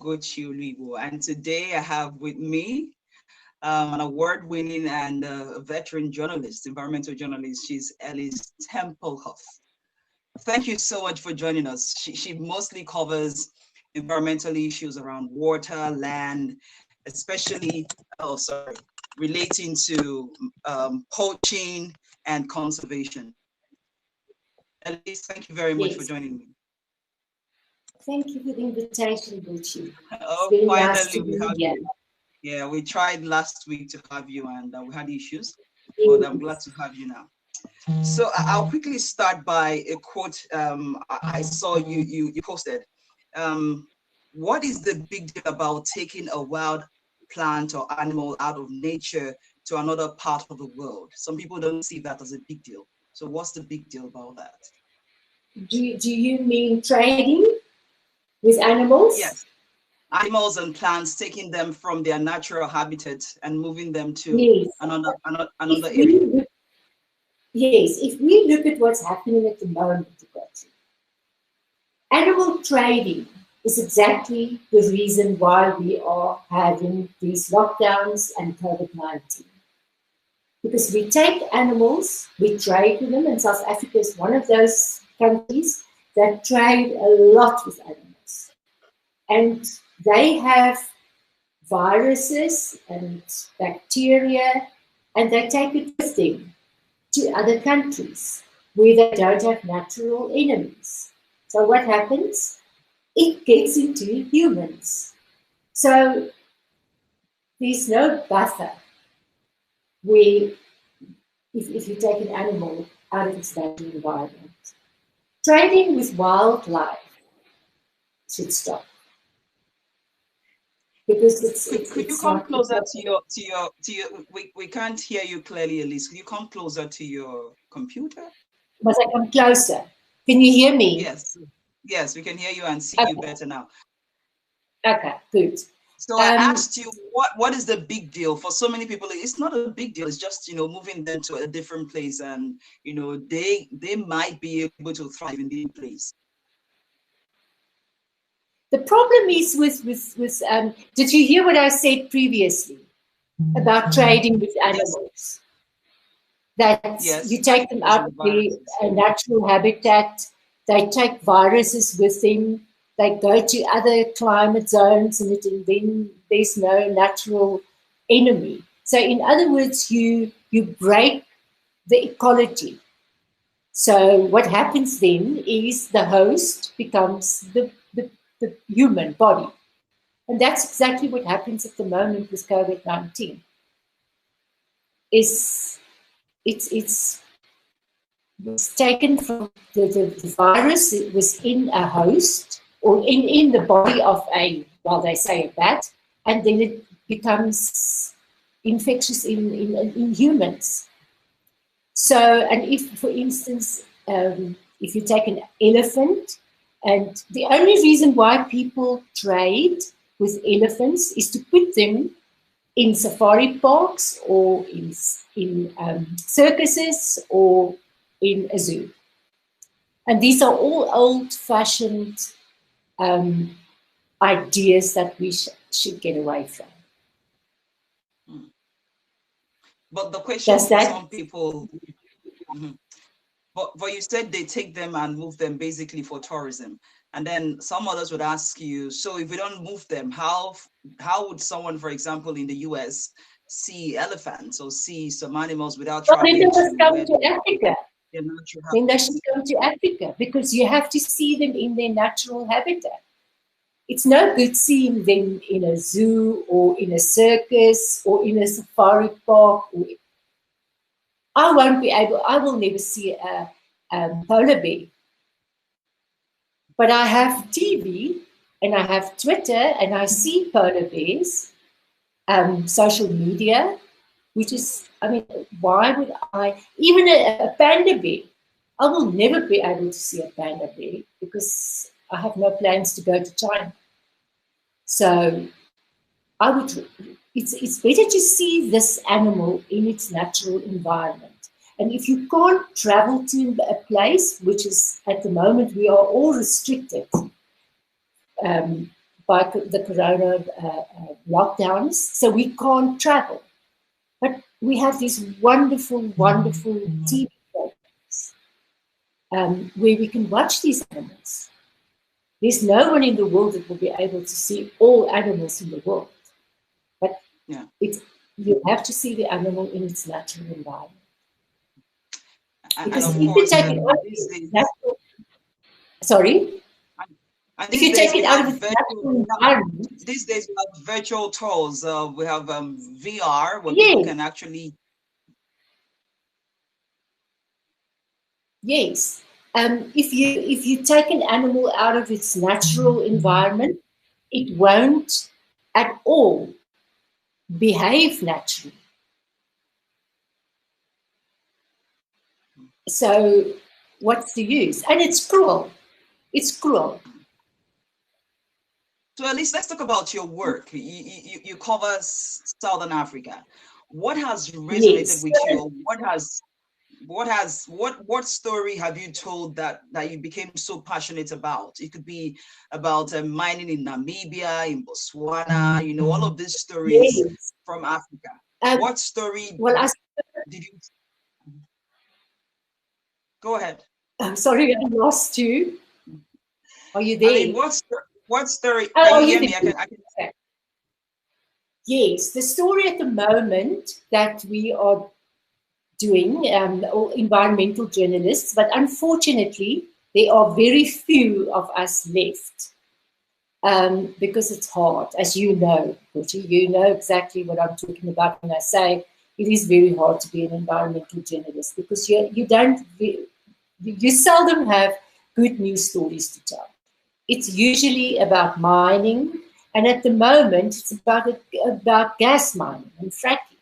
Gochiolibo, and today I have with me an award-winning and veteran journalist, environmental journalist. She's Elise Templehoff. Thank you so much for joining us. She mostly covers environmental issues around water, land, especially, relating to poaching and conservation. Elise, thank you very much for Yes, joining me. thank you for the invitation, Gucci. It's Oh, very nice finally to we be have here. you. Yeah, we tried last week to have you and we had issues, but I'm glad Yes. to have you now. So I'll quickly start by a quote I saw you posted. Um, what is the big deal about taking a wild plant or animal out of nature to another part of the world? Some people don't see that as a big deal. So what's the big deal about that? Do you mean trading with animals? Yes, animals and plants, taking them from their natural habitat and moving them to Yes. another If area. we yes, if we look at what's happening at the moment, Gucci, animal trading is exactly the reason why we are having these lockdowns and COVID-19. Because we take animals, we trade with them, and South Africa is one of those countries that trade a lot with animals. And they have viruses and bacteria, and they take it with them to other countries where they don't have natural enemies. So what happens? It gets into humans. So there's no buffer where if you take an animal out of its natural environment. Trading with wildlife should stop because Could you it's come not closer to your we can't hear you clearly, Elise. Could you come closer to your computer? Must I come closer? Can you hear me? Yes. Yes, we can hear you and see you Okay, better now. okay, good. So I Um, asked you what is the big deal for so many people? It's not a big deal. It's just, moving them to a different place and they might be able to thrive in the place. the problem is did you hear what I said previously about trading with Yes, animals? That you yes, take them animals out of and their viruses. natural habitat, they take viruses with them, they go to other climate zones, and then there's no natural enemy. So, in other words, you break the ecology. So, what happens then is the host becomes the human body. And that's exactly what happens at the moment with COVID-19. Is it's was taken from the virus. It was in a host or in the body of well, they say a bat, and then it becomes infectious in humans. So, and if, for instance, if you take an elephant, and the only reason why people trade with elephants is to put them in safari parks or in circuses or in a zoo. And these are all old-fashioned um, ideas that we should get away from. Mm. But the question Does for that? some people, mhm. But you said they take them and move them basically for tourism. And then some others would ask you, so if we don't move them, how would someone, for example, in the US see elephants or see some animals without Well, then they traveling to must come where to Africa. their natural Then they should habitats? come to Africa because you have to see them in their natural habitat. It's no good seeing them in a zoo or in a circus or in a safari park. I will never see a polar bear. But I have TV and I have Twitter and I see polar bears, social media, which is, I mean, why would even a panda bear, I will never be able to see a panda bear because I have no plans to go to China. So it's better to see this animal in its natural environment. And if you can't travel to a place, which is at the moment we are all restricted um, by the corona lockdowns, so we can't travel. But we have these wonderful, wonderful TV programs where we can watch these animals. There's no one in the world that will be able to see all animals in the world. But you have to see the animal in its natural environment. Because if you take it out of its natural, sorry? If you take it out of its natural environment. These days we have virtual tours. We have VR where people can actually. Yes. If you take an animal out of its natural environment, it won't at all behave naturally. So what's the use? And it's cruel. It's cruel. So at least let's talk about your work. You cover Southern Africa. What has resonated with you? What story have you told that you became so passionate about? It could be about mining in Namibia, in Botswana, you know, all of these stories from Africa. What story did you? Go ahead. I'm sorry, I lost you. Are you there? I mean, what story? Can you hear me? I can. Yes, the story at the moment that we are doing, environmental journalists, but unfortunately, there are very few of us left because it's hard, as you know, Butchie. You know exactly what I'm talking about when I say it is very hard to be an environmental journalist because you seldom have good news stories to tell. It's usually about mining, and at the moment, it's about gas mining and fracking.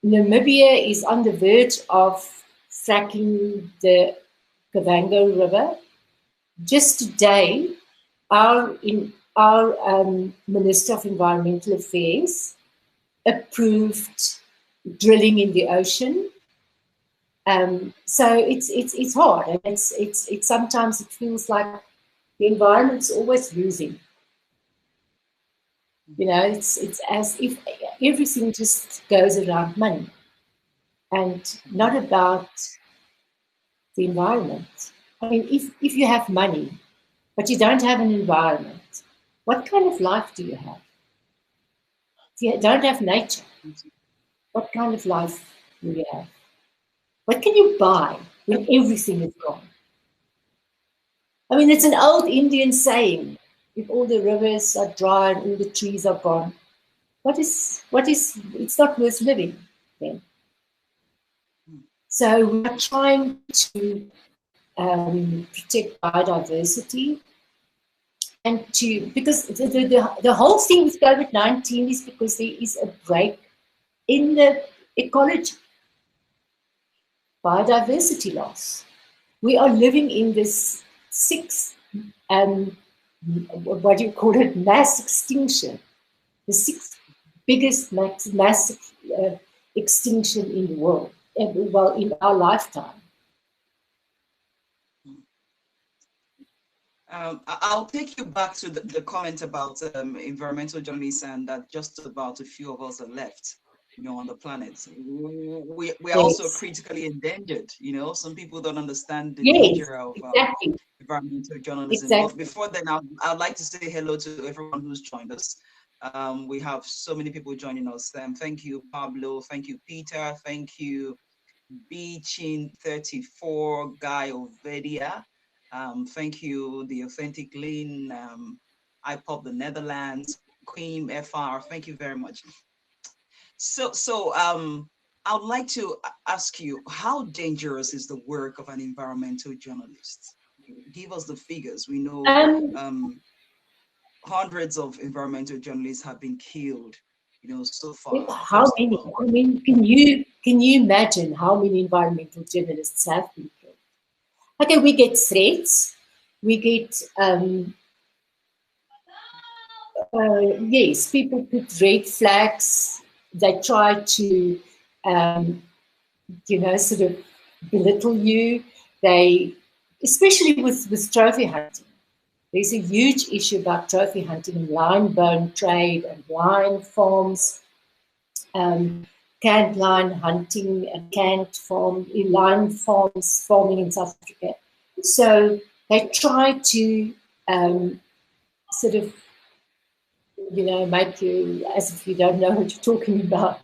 Namibia is on the verge of fracking the Kavango River. Just today, our Minister of Environmental Affairs approved drilling in the ocean. So it's hard, and it's sometimes it feels like the environment's always losing. You know, it's as if everything just goes around money and not about the environment. I mean, if you have money, but you don't have an environment, what kind of life do you have? If you don't have nature, what kind of life do you have? What can you buy when everything is gone? I mean, it's an old Indian saying, if all the rivers are dry and all the trees are gone, it's not worth living then. So we're trying to protect biodiversity and because the whole thing with COVID-19 is because there is a break in the ecology, biodiversity loss. We are living in this what do you call it, mass extinction, the sixth biggest mass extinction in the world, well, in our lifetime. I'll take you back to the comment about environmental journalists and that just about a few of us are left, you know, on the planet. We are also critically endangered, you know. Some people don't understand the danger of environmental journalism. But before then, I'd like to say hello to everyone who's joined us. We have so many people joining us. Thank you, Pablo. Thank you, Peter. Thank you, Beachin34, Guy Ovedia. Thank you, The Authentic Lean, IPOP the Netherlands, Queen FR. Thank you very much. So I would like to ask you, how dangerous is the work of an environmental journalist? Give us the figures. We know hundreds of environmental journalists have been killed, you know, so far. How many? I mean, can you imagine how many environmental journalists have been killed? Okay, we get threats. We get yes, people put red flags. They try to you know, sort of belittle you. They, especially with trophy hunting, There's a huge issue about trophy hunting and lion bone trade and lion farms, canned lion hunting and lion farming in South Africa. So they try to sort of, make you as if you don't know what you're talking about.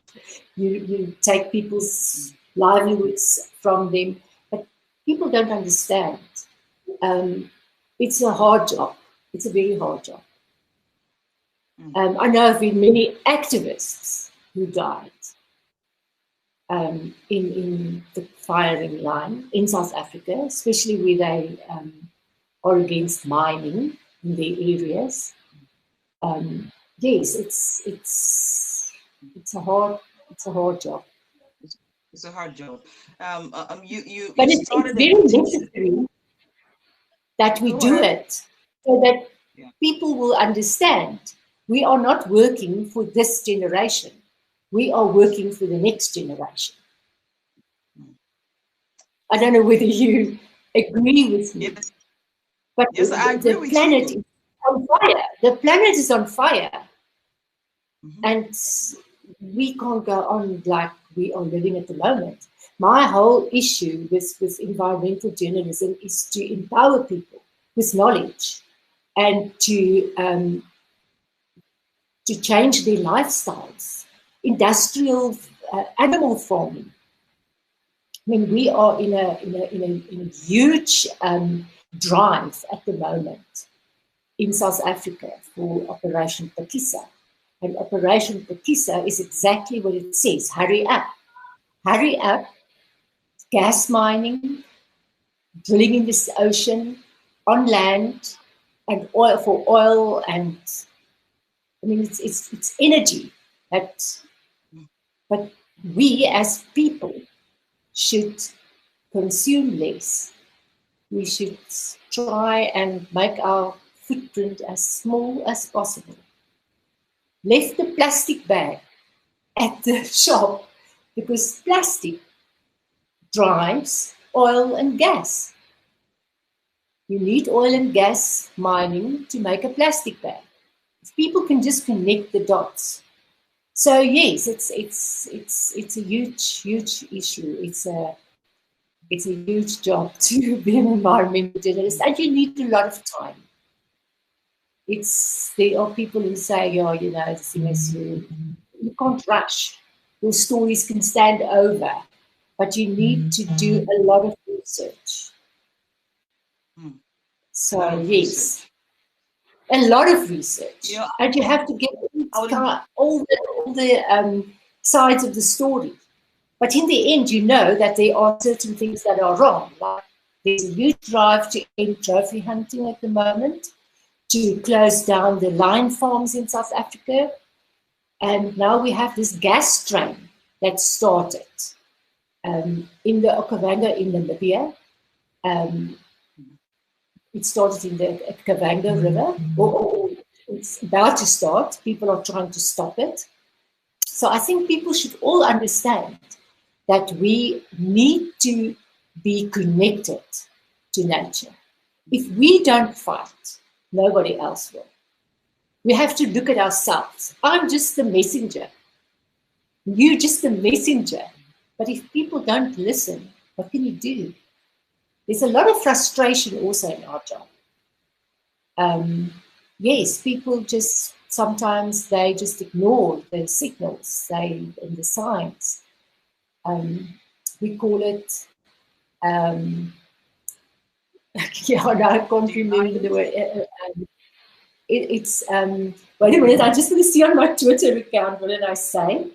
You take people's livelihoods from them, but people don't understand. It's a hard job. It's a very hard job. I know of many activists who died in the firing line in South Africa, especially where they are against mining in their areas. Yes, it's a hard job. It's a hard job. But it's very necessary that we do it so that people will understand we are not working for this generation. We are working for the next generation. I don't know whether you agree with me. Yes. But yes, I agree the planet is on fire. The planet is on fire. And we can't go on like we are living at the moment. My whole issue with environmental journalism is to empower people with knowledge and to change their lifestyles. Industrial animal farming. I mean, we are in a huge drive at the moment in South Africa for Operation Phakisa. And Operation Phakisa is exactly what it says. Hurry up. Hurry up. Gas mining, drilling in this ocean, on land, and oil for oil, and I mean it's energy. But we as people should consume less. We should try and make our footprint as small as possible. Left the plastic bag at the shop because plastic drives oil and gas. You need oil and gas mining to make a plastic bag. If people can just connect the dots. So yes, it's a huge issue. It's a huge job to be an environmental journalist, and you need a lot of time. There are people who say, the thing is you can't rush. Your stories can stand over, but you need to do a lot of research. So yes, a lot of research, and you have to get all the sides of the story. But in the end, you know that there are certain things that are wrong. Like there's a huge drive to end trophy hunting at the moment, to close down the lion farms in South Africa. And now we have this gas train that started in the Okavango in Namibia. It started in the Okavango River, or it's about to start. People are trying to stop it. So I think people should all understand that we need to be connected to nature. If we don't fight, nobody else will. We have to look at ourselves. I'm just the messenger. You're just the messenger. But if people don't listen, what can you do? There's a lot of frustration also in our job. Yes, people just, sometimes they just ignore the signals, and the signs. We call it, I can't remember the word. It's wait a minute, I just want to see on my Twitter account, what did I say?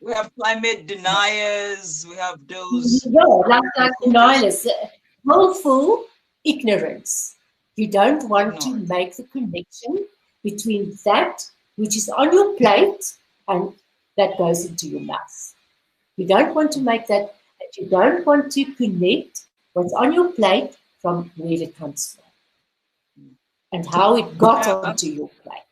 We have climate deniers, we have those. Yeah, like deniers, willful ignorance. You don't want to make the connection between that which is on your plate and that goes into your mouth. You don't want to make that, you don't want to connect what's on your plate from where it comes from and how it got onto your plate.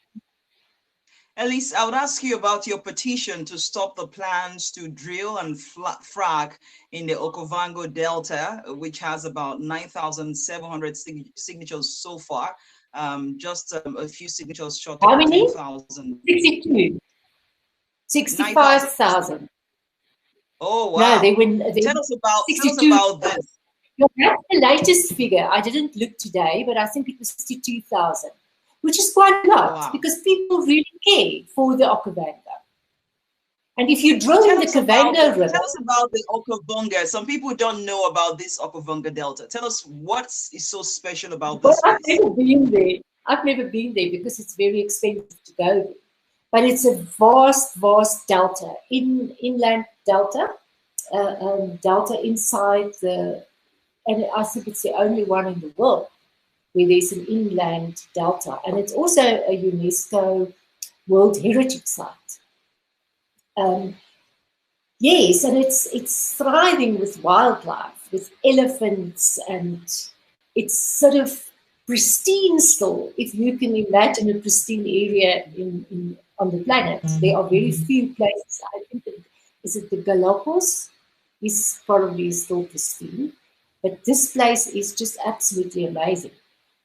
Elise, I would ask you about your petition to stop the plans to drill and frack in the Okavango Delta, which has about 9,700 signatures so far. Just a few signatures short of 10,000. 62. 65,000. Oh, wow. No, tell us about this. That's the latest figure. I didn't look today, but I think it was 62,000, which is quite a lot because people really care for the Okavango. And if you drill in the Okavango River... Tell us about the Okavango. Some people don't know about this Okavango Delta. Tell us what is so special about this place. I've never been there. I've never been there because it's very expensive to go there. But it's a vast, vast delta, inland delta, delta inside the... And I think it's the only one in the world where there's an inland delta. And it's also a UNESCO World Heritage Site. Yes, and it's thriving with wildlife, with elephants, and it's sort of pristine still. If you can imagine a pristine area on the planet, there are very few places. I think is it the Galapagos is probably still pristine. But this place is just absolutely amazing.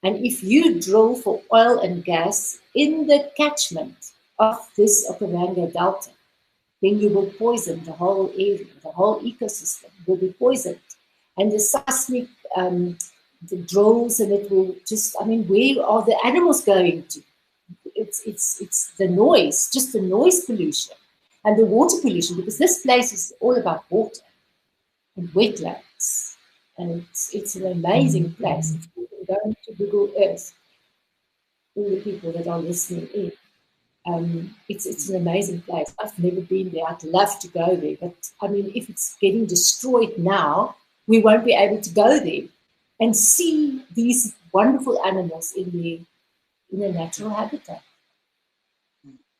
And if you drill for oil and gas in the catchment of this Okavango Delta, then you will poison the whole area, the whole ecosystem will be poisoned. And the seismic, the drills, and it will just, I mean, where are the animals going to? It's the noise, just the noise pollution and the water pollution, because this place is all about water and wetlands. And it's an amazing place. If you can go into Google Earth, all the people that are listening in, it's an amazing place. I've never been there. I'd love to go there. But, I mean, if it's getting destroyed now, we won't be able to go there and see these wonderful animals in their natural habitat.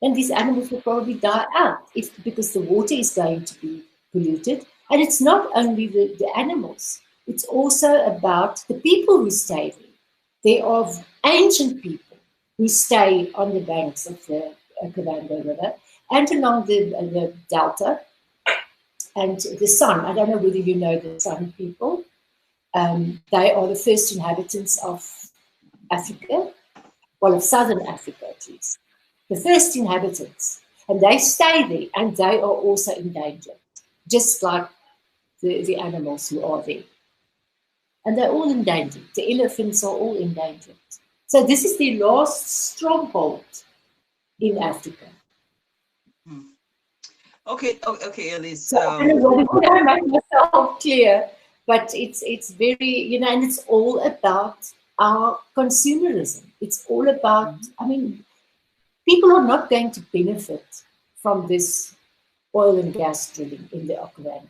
And these animals will probably die out because the water is going to be polluted. And it's not only the animals. It's also about the people who stay there. There are ancient people who stay on the banks of the Okavango River and along the delta. And the San, I don't know whether you know the San people. They are the first inhabitants of Africa, well, of Southern Africa at least. The first inhabitants. And they stay there, and they are also endangered, just like the animals who are there. And they're all endangered. The elephants are all endangered. So this is the last stronghold in Africa. Okay, Elise. So I don't know whether I make myself clear, but it's very, and it's all about our consumerism. It's all about, I mean, people are not going to benefit from this oil and gas drilling in the Okavango.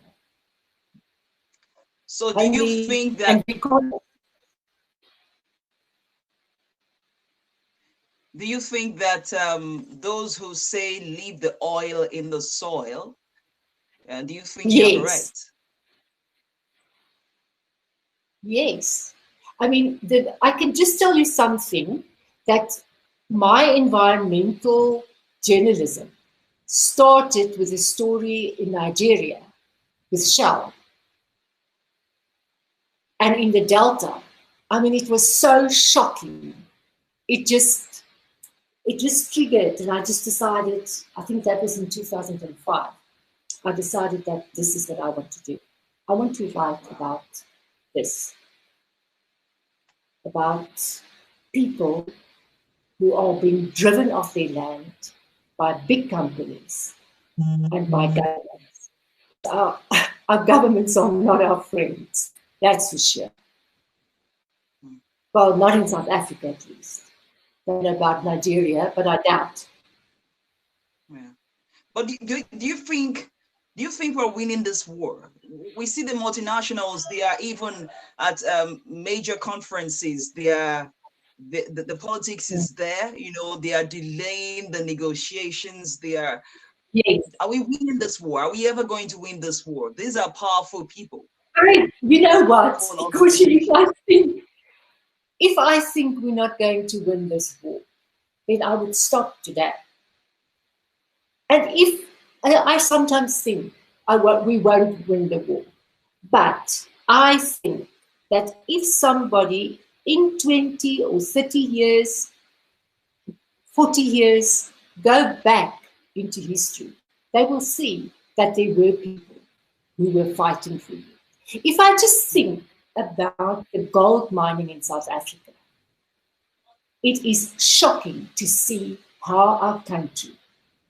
So do you think that those who say leave the oil in the soil, do you think you're correct? Yes. I mean, I can just tell you something, that my environmental journalism started with a story in Nigeria with Shell. And in the Delta, I mean, it was so shocking. It just triggered, and I just decided, I think that was in 2005, I decided that this is what I want to do. I want to write about this, about people who are being driven off their land by big companies and by governments. Our governments are not our friends. That's for sure. Well, not in South Africa, at least. I don't know about Nigeria, but I doubt. Yeah. But do you think we're winning this war? We see the multinationals. They are even at major conferences. The politics is there. They are delaying the negotiations. Yes. Are we winning this war? Are we ever going to win this war? These are powerful people. I mean, you know what? Because if I think we're not going to win this war, then I would stop today. And if I sometimes think we won't win the war, but I think that if somebody in 20 or 30 years, 40 years, go back into history, they will see that there were people who were fighting for you. If I just think about the gold mining in South Africa, it is shocking to see how our country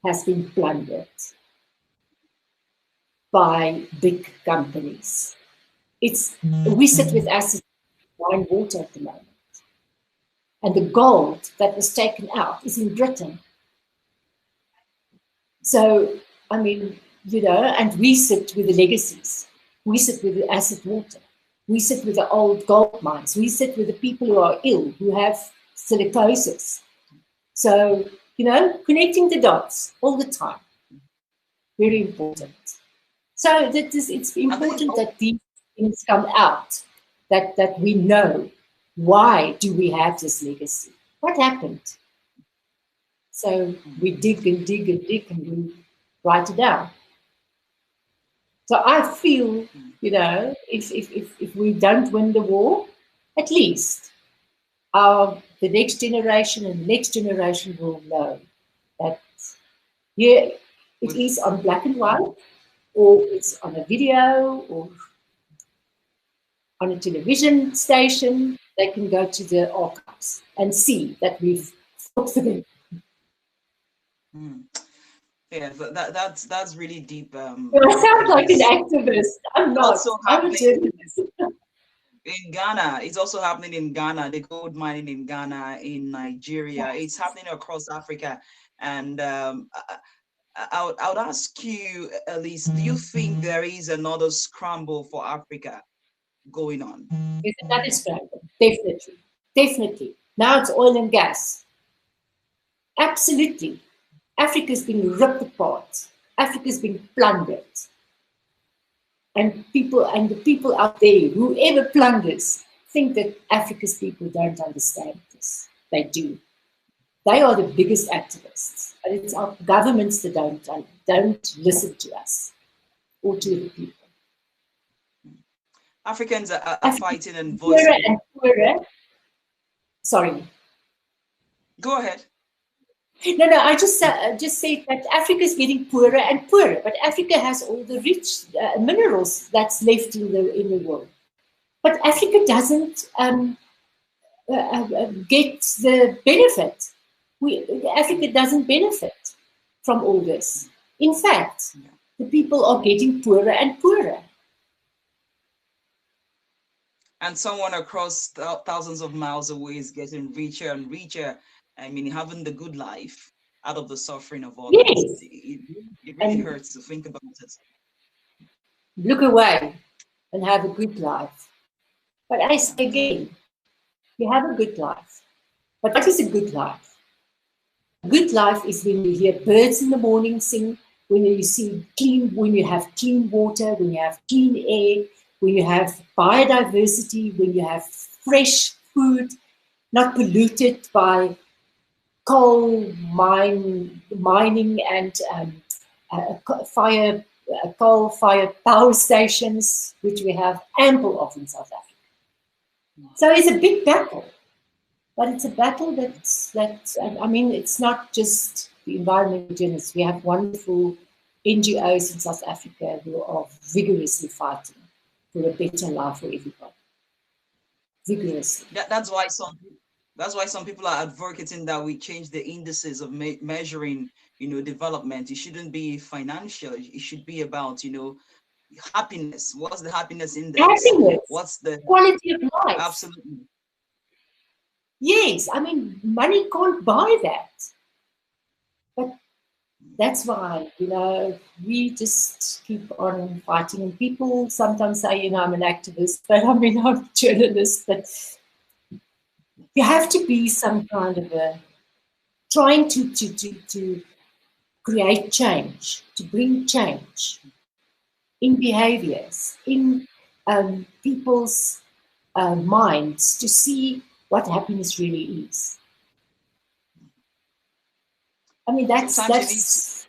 has been plundered by big companies. We sit with assets wine water at the moment. And the gold that was taken out is in Britain. So, I mean, and we sit with the legacies. We sit with the acid water. We sit with the old gold mines. We sit with the people who are ill, who have silicosis. So, connecting the dots all the time. Very important. So it's important that these things come out, that we know why do we have this legacy? What happened? So we dig and dig and dig and we write it down. So I feel, if we don't win the war, at least the next generation and the next generation will know that, it is on black and white, or it's on a video, or on a television station. They can go to the archives and see that we've fought for them. Yeah, that's really deep. I sound like an activist. I'm not. I'm a journalist. In Ghana, it's also happening in Ghana, the gold mining in Ghana, in Nigeria. Yes. It's happening across Africa. And I would ask you, Elise, do you think there is another scramble for Africa going on? There's another scramble, definitely. Definitely. Now it's oil and gas. Absolutely. Africa's been ripped apart. Africa's been plundered. And the people out there, whoever plunders, think that Africa's people don't understand this. They do. They are the biggest activists. And it's our governments that don't listen to us or to the people. Africans are fighting and voicing. Poorer and poorer. Sorry. Go ahead. No, I just said that Africa is getting poorer and poorer, but Africa has all the rich minerals that's left in the world. But Africa doesn't get the benefit. Africa doesn't benefit from all this. In fact, the people are getting poorer and poorer. And someone across thousands of miles away is getting richer and richer. I mean, having the good life out of the suffering of others. Yes. It really hurts to think about it. Look away and have a good life. But I say again, you have a good life. But what is a good life? A good life is when you hear birds in the morning sing, when you have clean water, when you have clean air, when you have biodiversity, when you have fresh food, not polluted by coal mining and coal-fired power stations, which we have ample of in South Africa. So it's a big battle, but it's a battle that's I mean, it's not just the environmental journalists. We have wonderful NGOs in South Africa who are vigorously fighting for a better life for everybody. Vigorously. That's why some people are advocating that we change the indices of measuring, development. It shouldn't be financial. It should be about, happiness. What's the happiness index? Happiness. What's the quality of life? Absolutely. Yes, I mean, money can't buy that. But that's why, we just keep on fighting. And people sometimes say, I'm an activist, but I mean, I'm a journalist. But you have to be some kind of trying to create change, to bring change in behaviors, in people's minds, to see what happiness really is. I mean, that's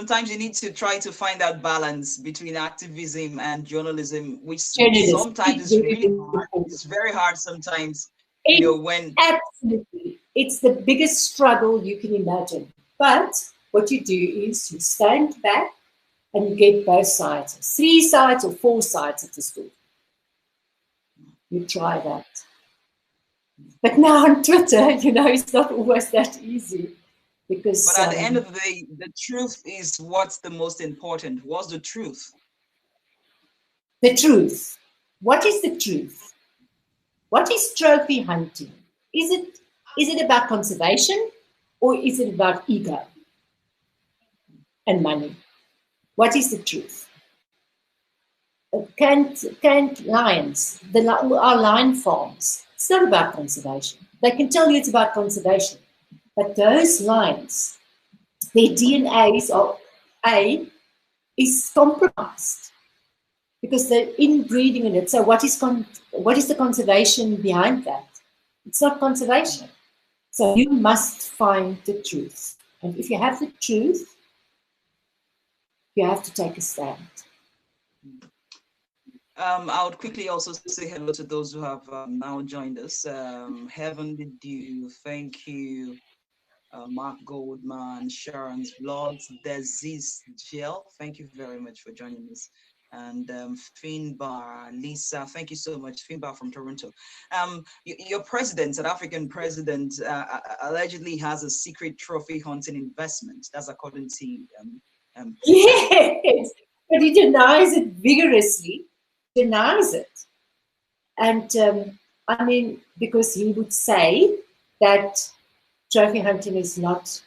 sometimes you need to try to find that balance between activism and journalism, which Journalism sometimes is is very really hard. important. It's very hard sometimes, It's when absolutely, it's the biggest struggle you can imagine. But what you do is you stand back and you get both sides, 3 sides or 4 sides of the story. You try that. But now on Twitter, it's not always that easy because. But at the end of the day, the truth is what's the most important. What's the truth? The truth. What is the truth? What is trophy hunting? Is it about conservation or is it about ego and money? What is the truth? Canned lions, our lion farms, it's not about conservation. They can tell you it's about conservation, but those lions, their DNA is compromised because they're inbreeding in it. So what is the conservation behind that? It's not conservation. So you must find the truth. And if you have the truth, you have to take a stand. I would quickly also say hello to those who have now joined us. Heavenly Dew, thank you. Mark Goldman, Sharon's Vlogs, Disease Gel, thank you very much for joining us. And Finbar, Lisa, thank you so much. Finbar from Toronto. Your president, South African president, allegedly has a secret trophy hunting investment. That's according to Yes, but he denies it vigorously. Denies it. And because he would say that trophy hunting is not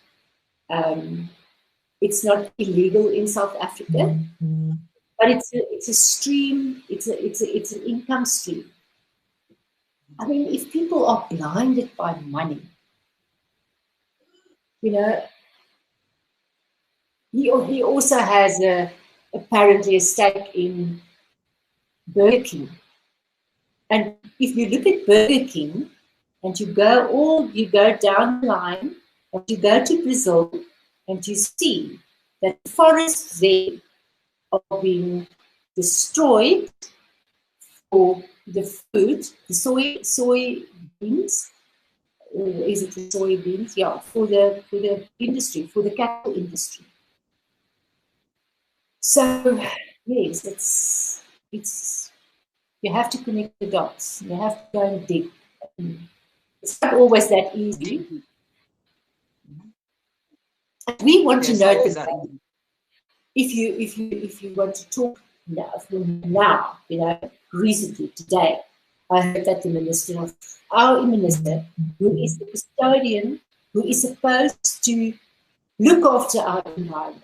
it's not illegal in South Africa, but it's a stream, it's an income stream. I mean, if people are blinded by money, he also has apparently a stake in Burger King. And if you look at Burger King and you go down the line and you go to Brazil and you see that forests there are being destroyed for the food, the soybeans, is it the soybeans? Yeah, for the industry, for the cattle industry. So yes, it's you have to connect the dots. You have to go and dig. It's not always that easy. We want to know that if you want to talk now, recently today, I heard that our minister, who is the custodian, who is supposed to look after our environment,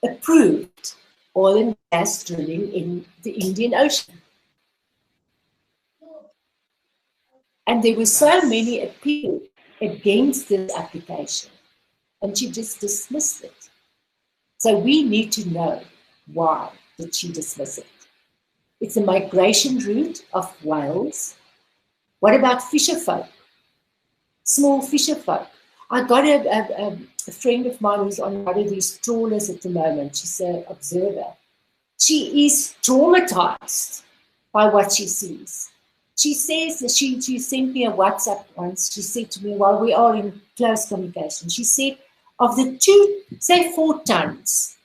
approved oil and gas drilling in the Indian Ocean. And there were so many appeals against this application, and she just dismissed it. So we need to know why did she dismiss it. It's a migration route of whales. What about fisherfolk? Small fisherfolk. I got a friend of mine who's on one of these trawlers at the moment. She's an observer. She is traumatized by what she sees. She says that she sent me a WhatsApp once. She said to me, while we are in close communication, she said, of the 4 tons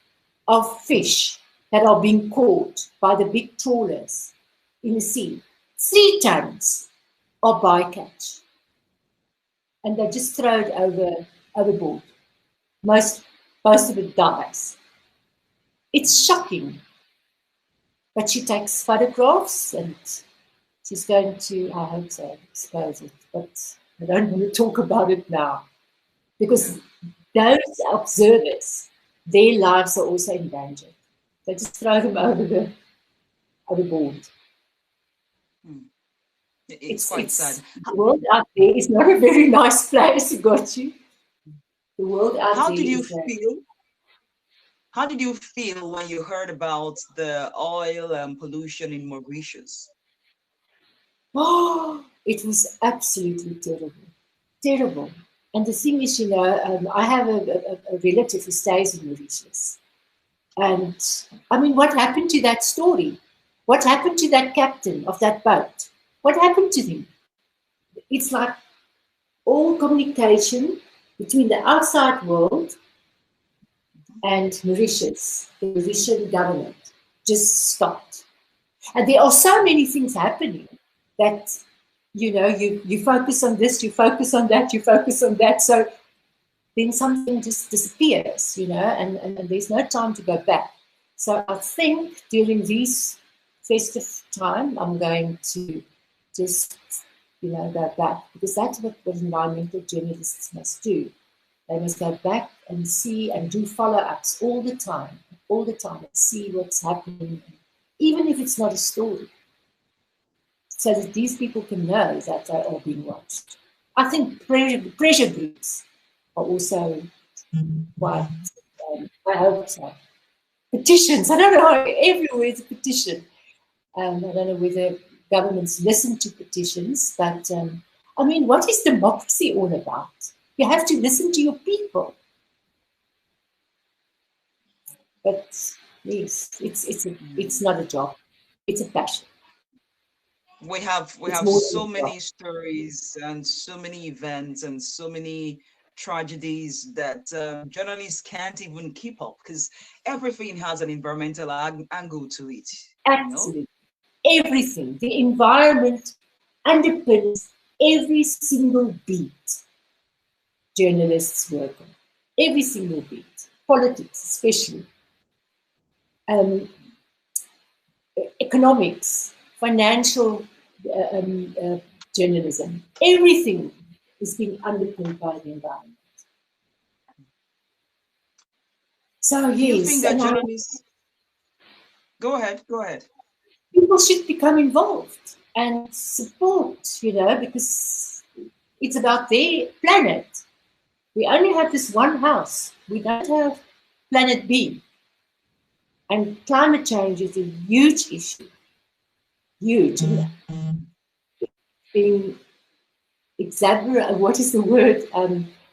of fish that are being caught by the big trawlers in the sea, 3 tons are bycatch. And they just throw it overboard. Most of it dies. It's shocking. But she takes photographs and she's going to, I hope so, expose it. But I don't want to talk about it now. Because those observers, their lives are also endangered. They just throw them overboard. It's quite sad. The world out there is not a very nice place, got you. The world out there. How did you feel when you heard about the oil pollution in Mauritius? Oh, it was absolutely terrible. Terrible. And the thing is, I have a relative who stays in Mauritius. And I mean, what happened to that story? What happened to that captain of that boat? What happened to him? It's like all communication between the outside world and Mauritius, the Mauritian government, just stopped. And there are so many things happening that, you focus on this, you focus on that, you focus on that. So then something just disappears, and there's no time to go back. So I think during this festive time, I'm going to just, go back, because that's what environmental journalists must do. They must go back and see and do follow-ups all the time, and see what's happening, even if it's not a story, so that these people can know that they are being watched. I think pressure groups are also quite, I hope so. Petitions, I don't know, everywhere is a petition. I don't know whether governments listen to petitions, but I mean, what is democracy all about? You have to listen to your people. But yes, it's not a job, it's a passion. We have so many stories and so many events and so many tragedies that journalists can't even keep up, because everything has an environmental angle to it. Absolutely. Everything. The environment underpins every single beat journalists work on. Every single beat. Politics, especially. Economics, financial journalism. Everything is being underpinned by the environment. So yes. You think that journalists... Go ahead. People should become involved and support, because it's about their planet. We only have this one house. We don't have planet B. And climate change is a huge issue. Huge. Being exaggerated, what is the word?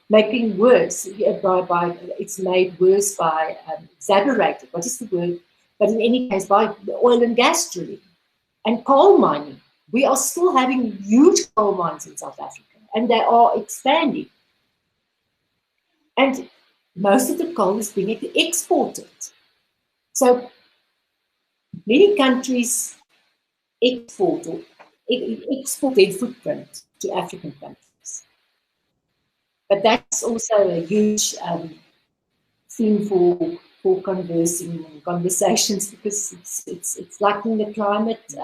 Making worse by it's made worse by exaggerated. What is the word? But in any case, by oil and gas drilling and coal mining. We are still having huge coal mines in South Africa, and they are expanding. And most of the coal is being exported. So many countries export their footprint to African countries. But that's also a huge theme for conversations, because it's like in the climate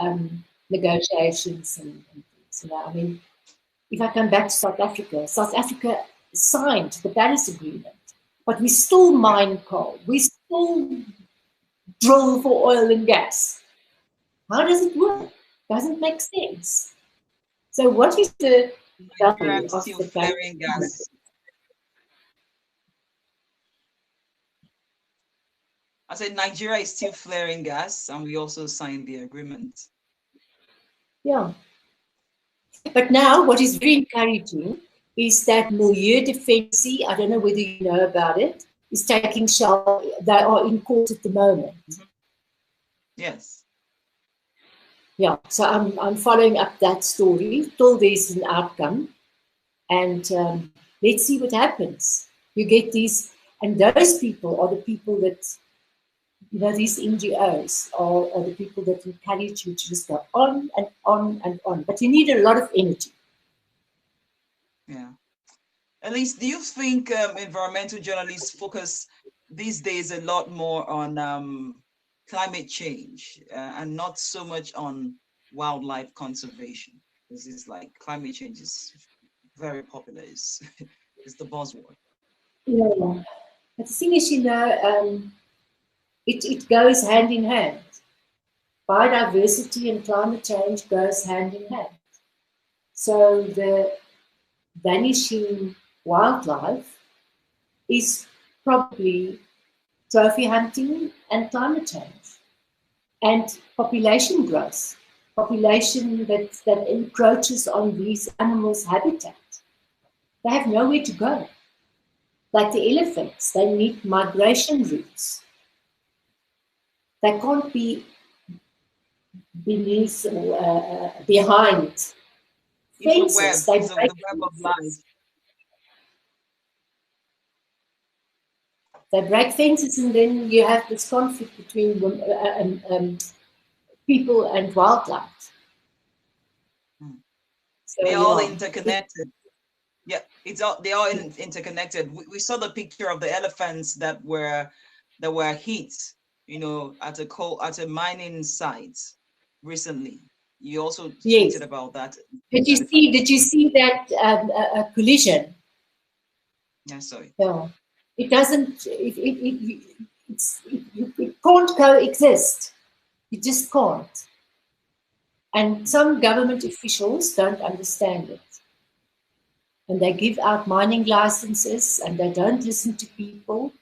negotiations and things. I mean, if I come back to South Africa signed the Paris Agreement, but we still mine coal. We still drill for oil and gas. How does it work? Doesn't make sense. So what is the value of the flaring gas? I said Nigeria is still flaring gas, and we also signed the agreement. Yeah. But now what is very encouraging is that Milieu Defense, I don't know whether you know about it, is taking Shell. They are in court at the moment. Yes. Yeah, so I'm following up that story till there's an outcome, and let's see what happens. You get these, and those people are the people that, these NGOs are the people that encourage you to just go on and on and on. But you need a lot of energy. Yeah. Elise, do you think environmental journalists focus these days a lot more on climate change and not so much on wildlife conservation? This is like climate change is very popular. It's the buzzword. Yeah. But the thing is, it goes hand in hand. Biodiversity and climate change goes hand in hand. So the vanishing wildlife is probably trophy hunting and climate change, and population growth, population that encroaches on these animals' habitat. They have nowhere to go. Like the elephants, they need migration routes. They can't be beneath or behind fences. They It's the break web of life. They break fences, and then you have this conflict between people and wildlife. So, They're all interconnected. Yeah, they're all interconnected. We saw the picture of the elephants that were hit, at a mining site recently. You also tweeted about that. Did you see that collision? Yeah, sorry. No, it doesn't. It can't coexist. You just can't. And some government officials don't understand it. And they give out mining licenses and they don't listen to people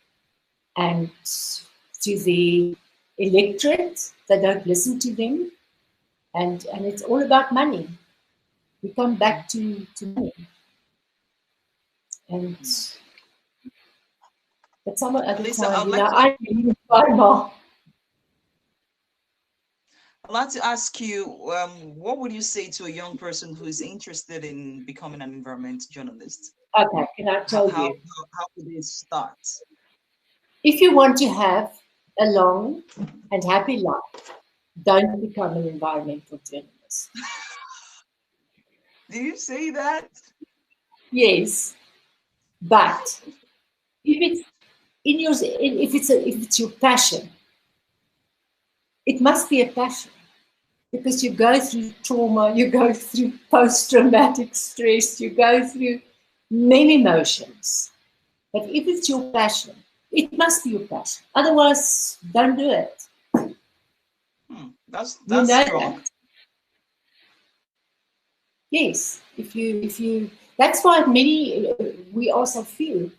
and to the electorate. They don't listen to them. And it's all about money. We come back to money. And but some other Lisa, time, I believe far more. I'd like to ask you, what would you say to a young person who is interested in becoming an environmental journalist? Okay, can I tell you? How would they start? If you want to have a long and happy life, don't become an environmental journalist. Do you say that? Yes, but if it's your passion, it must be a passion. Because you go through trauma, you go through post-traumatic stress, you go through many emotions. But if it's your passion, it must be your passion. Otherwise, don't do it. That's you know strong. That. Yes, if you, that's why we also feel.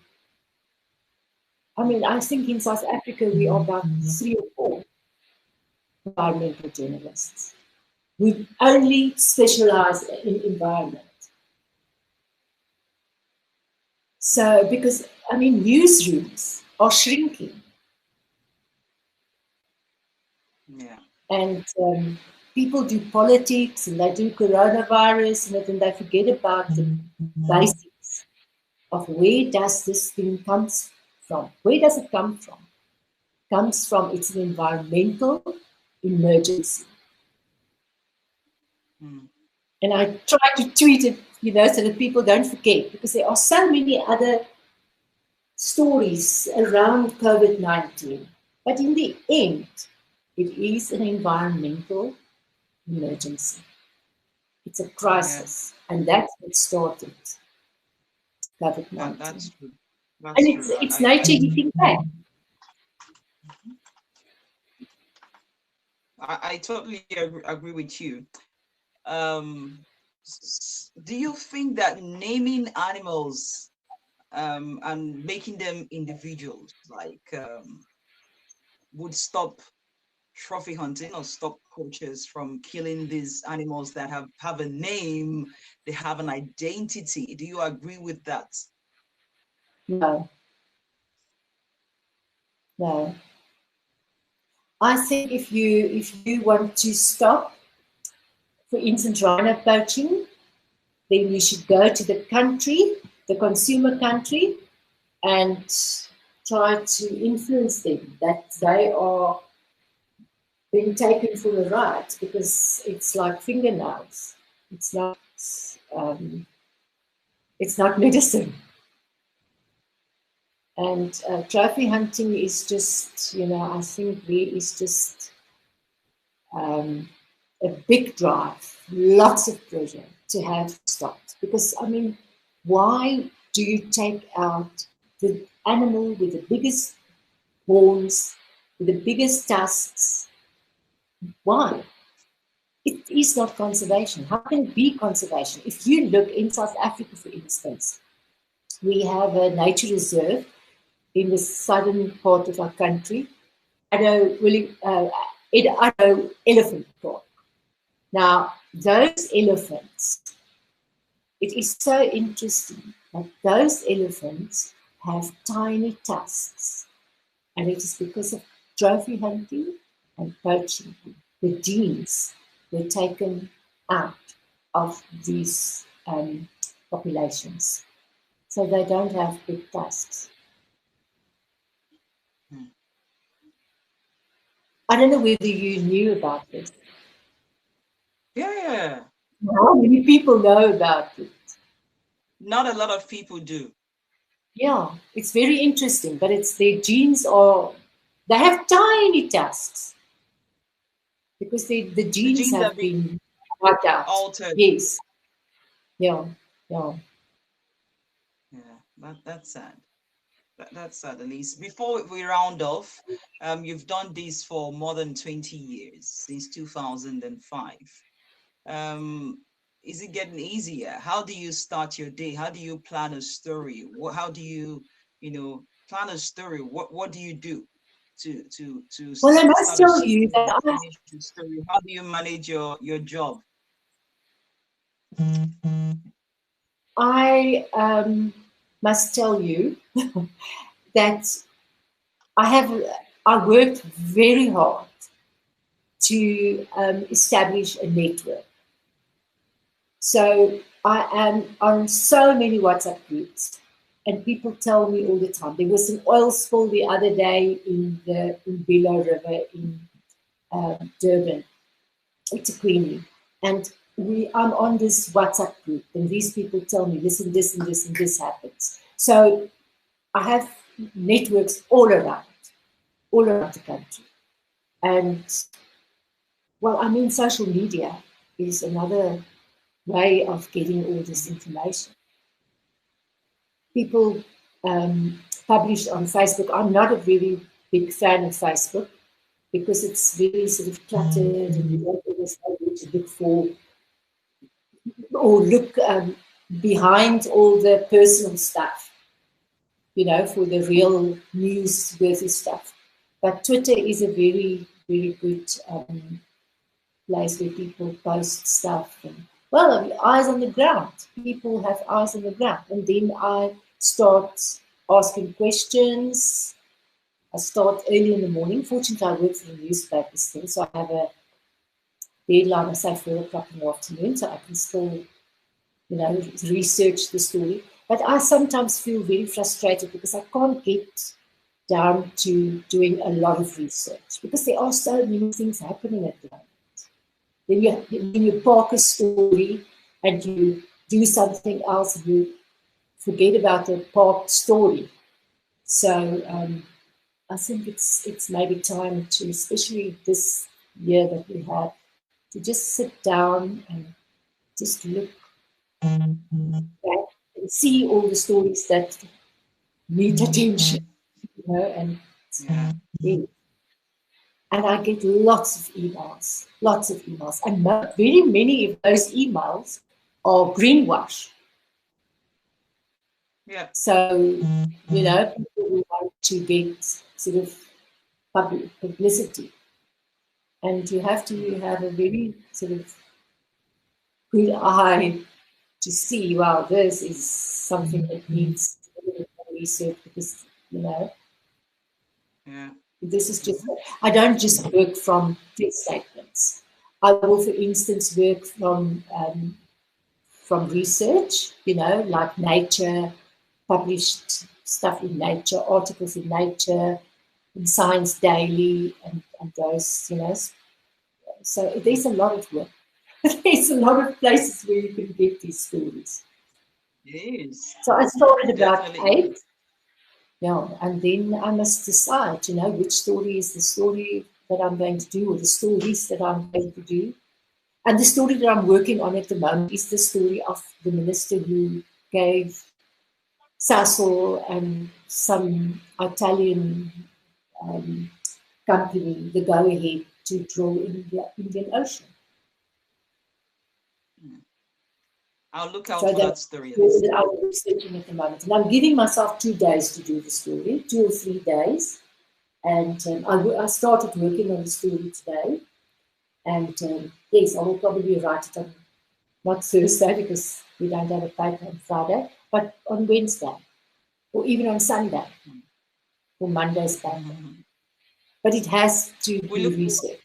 I mean, I think in South Africa we are about 3 or 4 environmental journalists. We only specialize in environment. So, because, I mean, newsrooms are shrinking. Yeah. And people do politics and they do coronavirus and then they forget about the basics of where does this thing come from? Where does it come from? It comes from, it's an environmental emergency. And I try to tweet it, so that people don't forget, because there are so many other stories around COVID-19. But in the end, it is an environmental emergency. It's a crisis. Yeah. And that's what started COVID-19. That's true. And it's nature hitting back. I totally agree with you. Do you think that naming animals and making them individuals would stop trophy hunting or stop poachers from killing these animals that have a name, they have an identity? Do you agree with that? No. I think if you want to stop, for instance, rhino poaching, then you should go to the country, the consumer country, and try to influence them that they are being taken for a ride, because it's like fingernails. It's not medicine. And trophy hunting is just, I think there is just a big drive, lots of pressure to have stopped. Because, I mean, why do you take out the animal with the biggest horns, with the biggest tusks? Why? It is not conservation. How can it be conservation? If you look in South Africa, for instance, we have a nature reserve in the southern part of our country, Addo Elephant Park. Now, those elephants, it is so interesting that those elephants have tiny tusks, and it is because of trophy hunting and poaching. The genes were taken out of these populations, so they don't have big tusks. I don't know whether you knew about this. Yeah. How many people know about it? Not a lot of people do. Yeah, it's very interesting, but it's their genes they have tiny tusks because the genes have been wiped out. Altered. Yes. Yeah. Yeah, that's sad. That's sad, Elise. Before we round off, you've done this for more than 20 years, since 2005. Is it getting easier? How do you start your day? How do you plan a story? How do you, plan a story? What do you do to Well, I must start a tell story you and that finish the story? How do you manage your job? I must tell you that I worked very hard to establish a network. So I am on so many WhatsApp groups, and people tell me all the time. There was an oil spill the other day in the Billow River in Durban, eThekwini, and I'm on this WhatsApp group, and these people tell me, listen, this and this and this happens. So I have networks all around the country. And, well, I mean, social media is another way of getting all this information. People publish on Facebook. I'm not a very big fan of Facebook because it's very sort of cluttered and you don't always know what to look for or look behind all the personal stuff, for the real newsworthy stuff. But Twitter is a very, very good place where people post stuff. And, well, eyes on the ground. People have eyes on the ground. And then I start asking questions. I start early in the morning. Fortunately, I work for the newspapers thing, so I have a deadline, I say 4 o'clock in the afternoon, so I can still, research the story. But I sometimes feel very frustrated because I can't get down to doing a lot of research because there are so many things happening at the moment. Then you park a story and you do something else and you forget about the parked story. So I think it's maybe time to, especially this year that we have, to just sit down and just look back and see all the stories that need attention, and and I get lots of emails, and very many of those emails are greenwash. Yeah. So, people want to get sort of publicity, and you have to have a very sort of good eye to see, wow, this is something that needs research because, this is just, I don't just work from text statements. I will, for instance, work from research, like Nature, published stuff in Nature, articles in Nature, in Science Daily, and those, So there's a lot of work. There's a lot of places where you can get these stories. Yes. So I started about 8. Yeah, and then I must decide, which story is the story that I'm going to do, or the stories that I'm going to do. And the story that I'm working on at the moment is the story of the minister who gave Sasol and some Italian company the go-ahead to drill in the Indian Ocean. I'll look out for that story. I'm researching at the moment. And I'm giving myself 2 days to do the story, 2 or 3 days. And I started working on the story today. And yes, I will probably write it on, not Thursday, because We don't have a paper on Friday, but on Wednesday, or even on Sunday, for Monday's paper. But it has to be researched.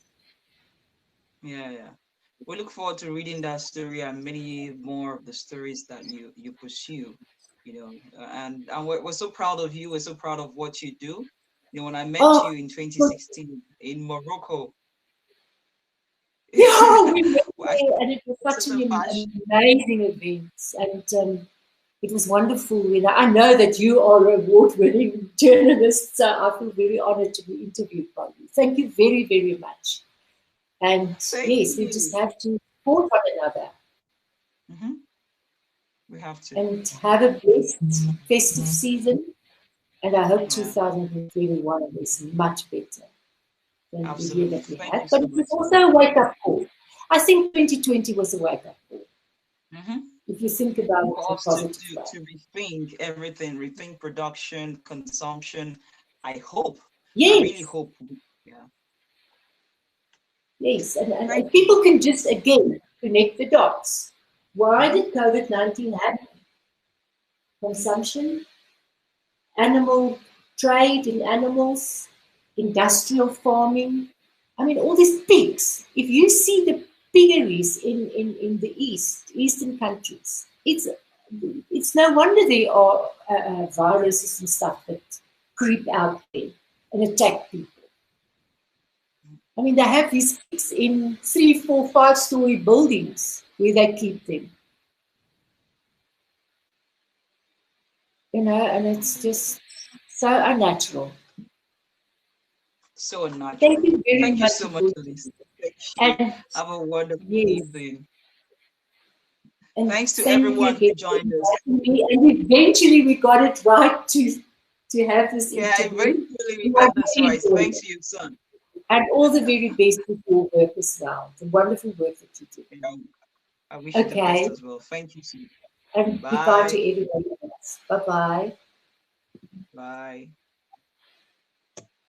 Yeah. We look forward to reading that story and many more of the stories that you pursue, and we're so proud of you. We're so proud of what you do. When I met you in 2016 in Morocco. Yeah, we met there, and it was such an amazing event, and it was wonderful. I know that you are an award-winning journalist, so I feel very honoured to be interviewed by you. Thank you very, very much. And yes, we just have to support one another. We have to. And have a blessed festive season. And I hope 2021 is much better than the year that we had. But it was also a wake-up call. I think 2020 was a wake-up call. If you think about it, for us to rethink everything, rethink production, consumption. I hope. Yes. I really hope. Yeah. Yes, and people can just again connect the dots. Why did COVID-19 happen? Consumption, animal trade in animals, industrial farming. I mean, all these pigs. If you see the piggeries in the eastern countries, it's no wonder there are viruses and stuff that creep out there and attack people. I mean, they have these pigs in 3, 4, 5-story buildings where they keep them. And it's just so unnatural. So unnatural. Thank you very much. Thank you so much, Elise. And have a wonderful evening. And thanks to everyone who joined us. And eventually we got it right to have this interview. Yeah, eventually we got this right. Thanks to you, son. And all the very best with your work as well. The wonderful work that you do. Yeah, I wish you the best as well. Thank you, son. And goodbye to everybody else. Bye-bye. Bye.